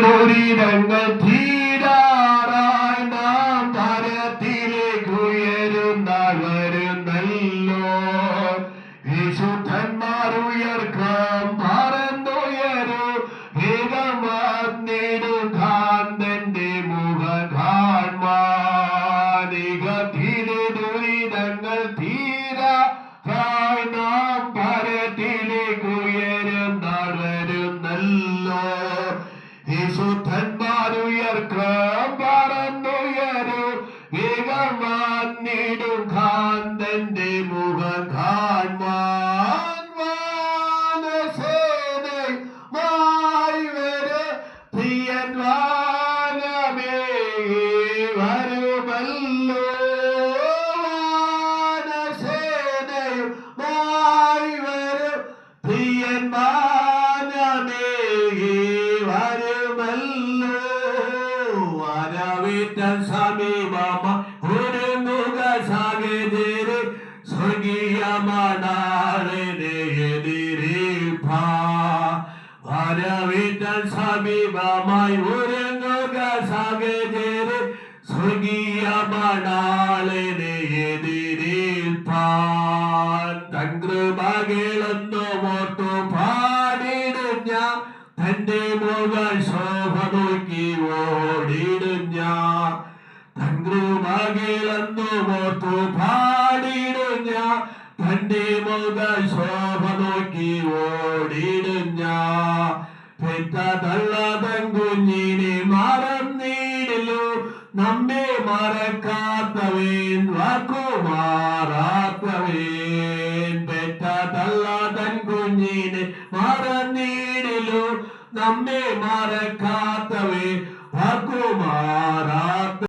ദുരിതങ്ങൾ തീരാറായി നാം താരത്തിലേക്ക് ഉയരുന്നാൾ വരുന്നല്ലോ. വിശുദ്ധന്മാർ ഉയർക്കാം പറന്നുയരൂ, വേഗം വന്നിടും കാന്തന്റെ മുഖം കാൺമാനികത്തിലെ ദുരിതങ്ങൾ തീരാറായി നാം താരത്തിലേക്ക് ഉയരുന്നാൾ വരുന്നല്ലോ. വിശുദ്ധന്മാർ ഉയർക്കാം പറന്നുയരൂ, വേഗം വന്നിടും കാന്തന്റെ മുഖം കാൺമാൻ. വാനസേനയുമായി വരും പ്രിയൻ വാനമേ വരുമല്ലോ. വാനസേനയുമായി വരും പ്രിയൻ വാനമേ വരുമല്ലോ. വരവിട്ട സമീപമായി ഒരുങ്ങുക സഹോദരരെ, സ്വർഗീയ മണാളനെ എതിരേൽപ്പാൻ. വരവിട്ട സമീപമായി ഒരുങ്ങുക സഹോദരരെ, സ്വർഗീയ മണാളനെ എതിരേൽപ്പാൻ. തൻ കൃപകളെന്നു ഓർത്തു പാടിടും ഞാൻ, തന്റെ മുഖ ശോഭ നോക്കി ഓടിടും ഞാൻ. തൻ കൃപകളെന്നു ഓർത്തു പാടിടും ഞാൻ, തന്റെ മുഖ ശോഭ നോക്കി ഓടിടും ഞാൻ. പെറ്റ തള്ള തൻ കുഞ്ഞിനെ മറന്നിടില്ലോ, നമ്മെ മറക്കാത്തവൻ വാക്കുമാറാത്തവൻ. പെറ്റ തള്ള തൻ കുഞ്ഞിനെ മറന്നിടില്ലോ, നമ്മെ മറക്കാത്തവൻ വാക്കുമാറാത്തവൻ.